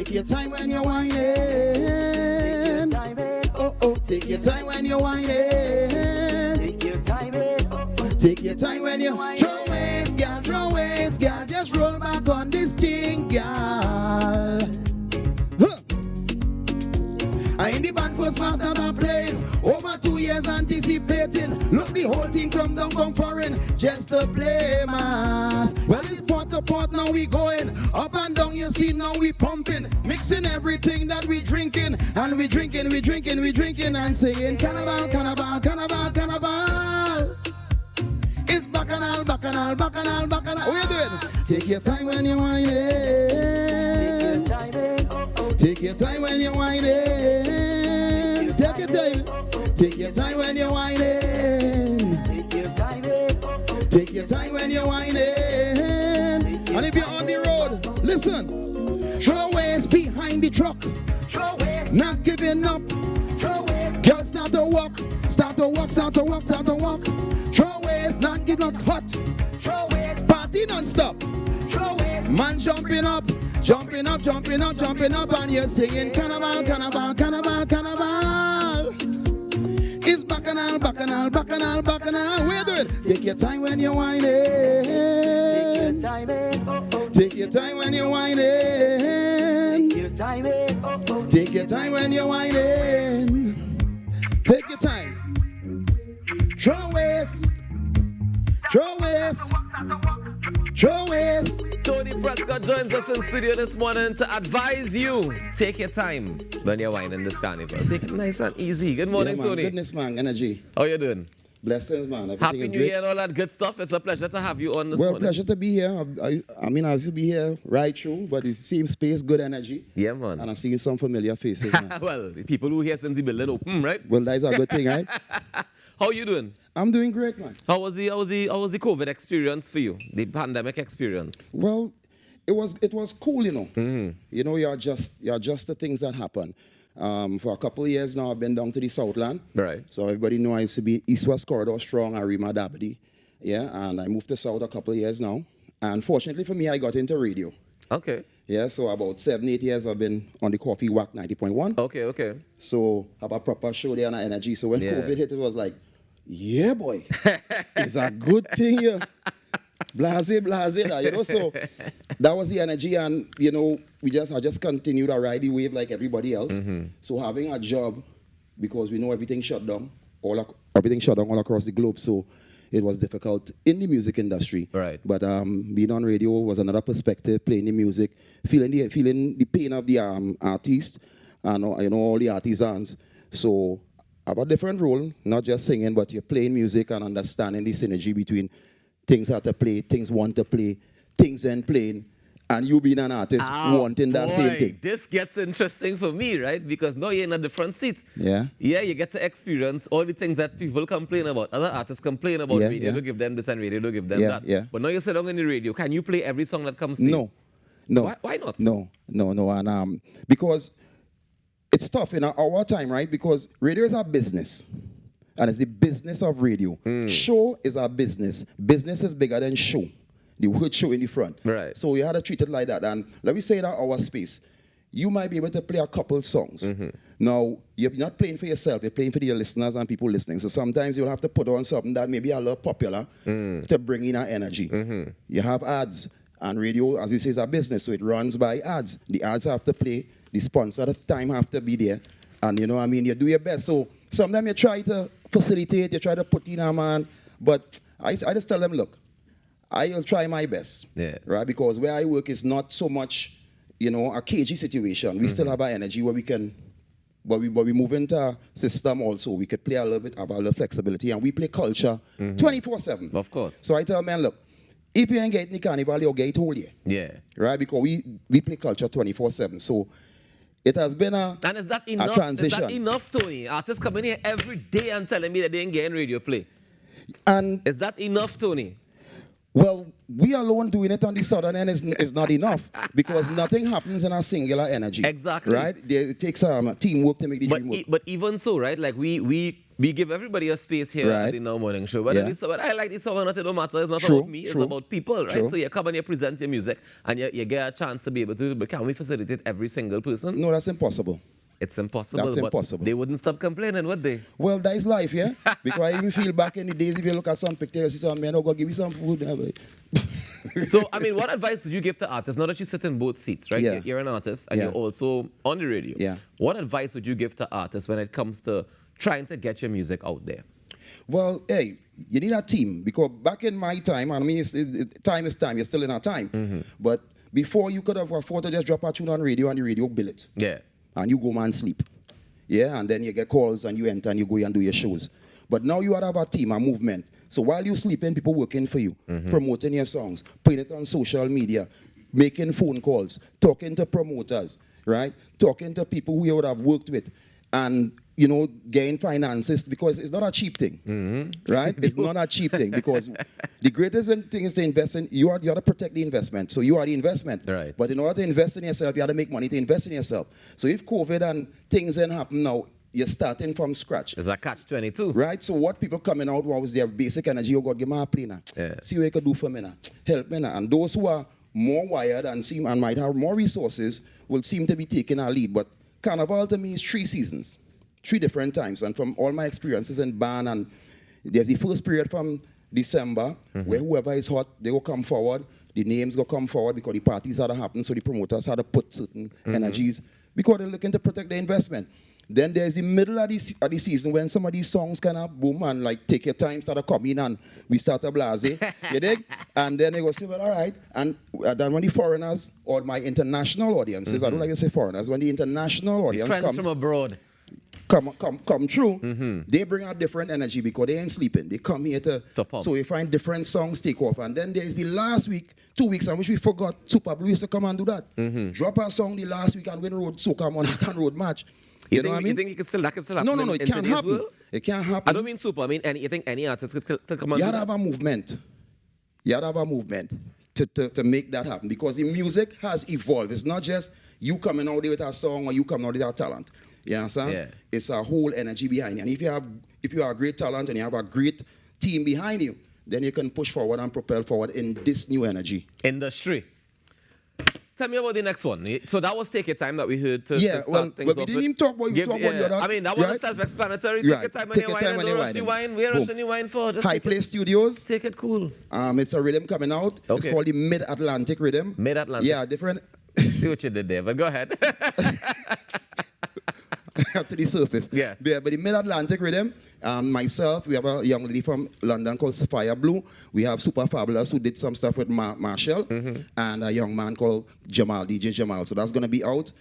Take your time when you're whining. Oh, oh, take your time when you're whining. Take your time, oh, oh. Take your time when you throw waist, girl. Just roll back on this thing, girl. Huh. I in the band first master I'm playing. Over 2 years anticipating. Look, the whole thing come down from foreign. Just to play us. Well, it's pot to pot, now we going. Up and down, you see, now we pumping. Mixing everything that we drinking. And we drinking and saying carnival, carnival, carnival, carnival. It's bacchanal, bacchanal, bacchanal, bacchanal. What you doing? Take your time when you're whining. Take your time when you're whining. Take your time. Take your time when you're whining. Take your time when you're whining. And if you're on the road, listen. Throw waist behind the truck. Not giving up. Girls start to walk. Start to walk, start to walk, start to walk. Throw waist, not get not hot. Party non-stop. Man jumping up, jumping up, jumping up, jumping up, and you're singing carnival, carnival, carnival, carnival. It's bacchanal, bacchanal, bacchanal, bacchanal. What you doing? Take your time when you're whining. Take your time when you're whining. Take your time when you're whining. Take your time. Throw waist. Throw waist. Throw waist. Tony Prescott joins us in studio this morning to advise you. Take your time when you're whining this carnival. Take it nice and easy. Good morning, man. Tony. Goodness, man. Energy. How you doing? Blessings, man. Everything Happy is New great. Year and all that good stuff. It's a pleasure to have you on this morning. Pleasure to be here. I mean, I used to be here right through, but it's the same space, good energy. Yeah, man. And I'm seeing some familiar faces, man. Well, the people who here since the building open, right? Well, that's a good thing, right? How you doing? I'm doing great, man. How was the COVID experience for you? The pandemic experience? Well, it was cool, you know. Mm-hmm. You know, you adjust the things that happen. For a couple of years now, I've been down to the Southland. Right. So everybody know I used to be East-West Corridor strong, Arima Dabadi. Yeah, and I moved to South a couple of years now. And fortunately for me, I got into radio. Okay. Yeah, so about 7-8 years I've been on the Coffee Whack 90.1. Okay. So have a proper show there and energy. So when COVID hit, it was like, yeah, boy, it's a good thing, yeah. Blase, you know, so that was the energy, and you know, I just continued to ride the wave like everybody else. Mm-hmm. So having a job, because we know everything shut down all across the globe, so it was difficult in the music industry. Right. But being on radio was another perspective, playing the music, feeling the pain of the artist, and you know, all the artisans. So I have a different role, not just singing, but you're playing music and understanding the synergy between things have to play, things want to play, things ain't playing, and you being an artist wanting that same thing. This gets interesting for me, right? Because now you're in a different seat. Yeah. Yeah, you get to experience all the things that people complain about. Other artists complain about radio don't give them this and radio don't give them that. Yeah. But now you sit down in the radio. Can you play every song that comes to you? No. Why not? No. And because it's tough in our time, right? Because radio is our business. And it's the business of radio. Show is our business. Business is bigger than show. The word show in the front. Right. So you had to treat it like that. And let me say that our space. You might be able to play a couple songs. Mm-hmm. Now, you're not playing for yourself. You're playing for your listeners and people listening. So sometimes you'll have to put on something that may be a little popular to bring in our energy. Mm-hmm. You have ads. And radio, as you say, is a business. So it runs by ads. The ads have to play. The sponsor at the time have to be there. And you know what I mean? You do your best. So sometimes you try to facilitate, you try to put in a man, but I just tell them, look, I'll try my best, right? Because where I work is not so much, you know, a cagey situation. We still have our energy where we can, but we move into a system also. We could play a little bit, have a little flexibility, and we play culture 24/7. Of course. So I tell men, look, if you ain't getting the carnival, you'll get it whole year. Yeah. Right? Because we play culture 24/7. So it has been a transition. Is that enough, Tony? Artists coming here every day and telling me that they ain't getting radio play. And is that enough, Tony? Well, we alone doing it on the southern end is not enough because nothing happens in a singular energy. Exactly. Right? It takes teamwork to make the dream work. But even so, right? Like we give everybody a space here at the Now Morning Show. But I like this song or not, it don't matter. It's not about me. It's about people, right? True. So you come and you present your music and you get a chance to be able to. But can we facilitate every single person? No, that's impossible. It's impossible. That's impossible. They wouldn't stop complaining, would they? Well, that is life, yeah? Because I even feel back in the days, if you look at some pictures, you see some man, oh, God, give me some food. So, I mean, what advice would you give to artists? Now that you sit in both seats, right? Yeah. You're an artist and you're also on the radio. Yeah. What advice would you give to artists when it comes to trying to get your music out there? Well, hey, you need a team because back in my time, I mean, time is time. You're still in our time. But before you could have afforded to just drop a tune on radio and the radio bill it. Yeah. And you go man sleep. Yeah, and then you get calls and you enter and you go and do your shows. But now you have a team, a movement. So while you're sleeping, people working for you, promoting your songs, putting it on social media, making phone calls, talking to promoters, right? Talking to people who you would have worked with. And, you know, getting finances because it's not a cheap thing, right? It's not a cheap thing because the greatest thing is to invest in, you have to protect the investment. So you are the investment. Right. But in order to invest in yourself, you have to make money to invest in yourself. So if COVID and things ain't happen now, you're starting from scratch. It's a catch-22. Right? So what people coming out was their basic energy, oh God, give me a play now. Yeah. See what you can do for me now. Help me now. And those who are more wired and might have more resources will seem to be taking a lead. But Carnival to me is 3 seasons, 3 different times. And from all my experiences in band, and there's the first period from December where whoever is hot, they will come forward. The names will come forward because the parties had to happen. So the promoters had to put certain energies because they're looking to protect the investment. Then there's the middle of the season when some of these songs kind of boom and like take your time, start to come in and we start to blase. You dig? And then they go say, well, all right. And then when the foreigners or my international audiences, I don't like to say foreigners, when the international audience Friends comes from abroad. come through, they bring out different energy because they ain't sleeping. They come here to pump. so you find different songs take off. And then there's the last week, 2 weeks, I wish we forgot Super Blue used to come and do that. Drop a song the last week and win road soca Monacan road match. You know what I mean? You think that can still happen? No, it can't happen. World? It can't happen. I don't mean super. I mean, you think any artist could come on? You have to have a movement. You have to have a movement to make that happen because the music has evolved. It's not just you coming out there with a song or you coming out with a talent. You understand? Yeah. It's a whole energy behind you. And if you have a great talent and you have a great team behind you, then you can push forward and propel forward in this new energy. Industry. Tell me about the next one. So that was Take Your Time that we heard to Yeah, start things well, we off didn't with. even talk about the other. I mean, that was right? self-explanatory. Take Right. your time Take when your you're time wine. when Don't you're rush the whining. wine. We're Boom. rushing the wine for. Just High Place Studios. Take it cool. It's a rhythm coming out. It's Okay. called the Mid-Atlantic Rhythm. Mid-Atlantic. Yeah, different. See what you did there, but go ahead. To the surface. Yes. Yeah, but the Mid-Atlantic Rhythm, myself, we have a young lady from London called Sapphire Blue. We have Super Fabulous who did some stuff with Marshall and a young man called Jamal, DJ Jamal. So that's going to be out.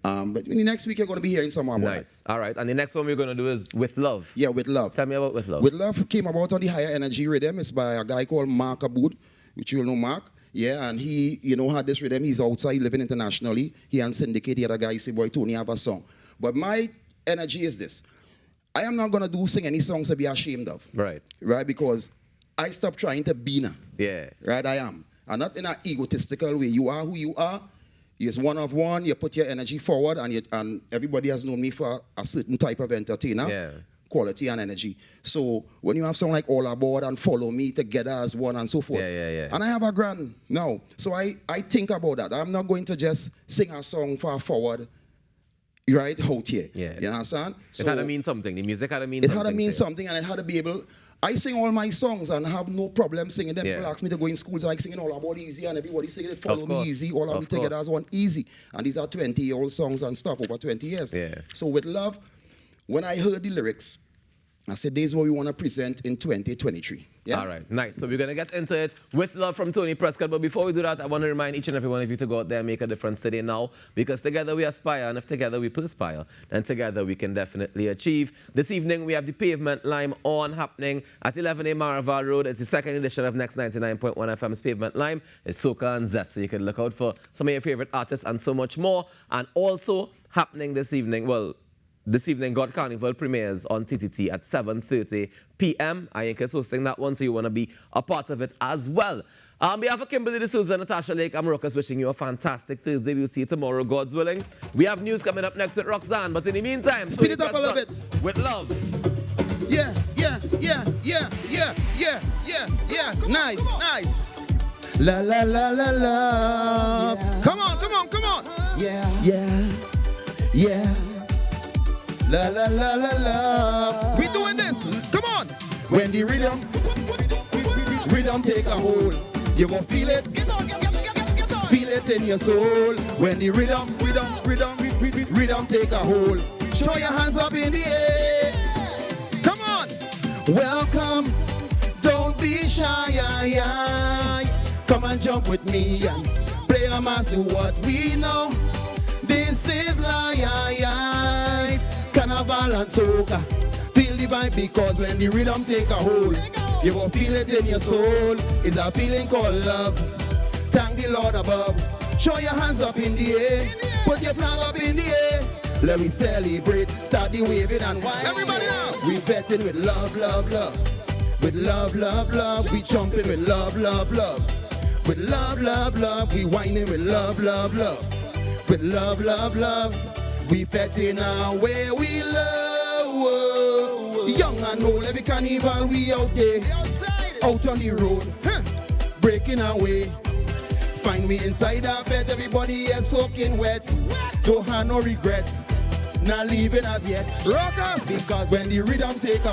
But in the next week, you're going to be hearing some more about Nice. All right. And the next one we're going to do is With Love. Yeah, With Love. Tell me about With Love. With Love came about on the Higher Energy Rhythm. It's by a guy called Mark Aboud, which you'll know Mark. Yeah, and he, had this rhythm. He's outside living internationally. He and Syndicate, the other guy, say, boy, Tony, have a song. But my energy is this. I am not going to sing any songs to be ashamed of. Right. Right, because I stopped trying to be now. Yeah. Right, I am. And not in an egotistical way. You are who you are. You're one of one. You put your energy forward, and everybody has known me for a certain type of entertainer. Yeah. Quality and energy. So when you have something like All Aboard and Follow Me Together as one and so forth. Yeah. And I have a grand now. So I think about that. I'm not going to just sing a song far forward, right, out here. Yeah. You understand? It had to mean something. The music had to mean it something. had to mean to you. something, and it had to be able. I sing all my songs and have no problem singing them. Yeah. People ask me to go in schools like singing All About Easy, and everybody singing it Follow Me course. Easy, All About Of Together course. as one easy. And these are 20-year-old songs and stuff, over 20 years. Yeah. So With Love, when I heard the lyrics, I said, this is what we want to present in 2023. Yeah? All right, nice. So we're going to get into it With Love from Tony Prescott. But before we do that, I want to remind each and every one of you to go out there and make a difference today now. Because together we aspire, and if together we perspire, then together we can definitely achieve. This evening we have the Pavement Lime on happening at 11A Maraval Road. It's the second edition of Next 99.1 FM's Pavement Lime. It's Soca and Zest. So you can look out for some of your favorite artists and so much more. And also happening this evening, well, this evening, God Carnival premieres on TTT at 7:30 p.m. I think it's hosting that one, so you want to be a part of it as well. On behalf of Kimberly D'Souza and Natasha Lake, I'm Ruckus wishing you a fantastic Thursday. We'll see you tomorrow, God's willing. We have news coming up next with Roxanne, but in the meantime, speed it up a little bit. With love. Yeah. Nice. La la la la la. Yeah. Come on. Yeah. La la la la la. We doing this. Come on. When the rhythm take a hold, you won't feel it. Feel it in your soul. When the rhythm take a hold, show your hands up in the air. Come on. Welcome. Don't be shy. Come and jump with me and play a mass, do what we know. This is life. Carnival and soca. Feel the vibe because when the rhythm take a hold, you will feel it in your soul. It's a feeling called love. Thank the Lord above. Show your hands up in the air. Put your flag up in the air. Let me celebrate. Start the waving and wine. Everybody now. We betting with love. With love. We jumping with love. With love. We whining with love. With love. We fetting our way we love. Young and old, every carnival we out there. Out on the road, breaking our way. Find me inside our bed, everybody is soaking wet. Don't have no regrets, not leaving us yet. Rock us, because when the rhythm take a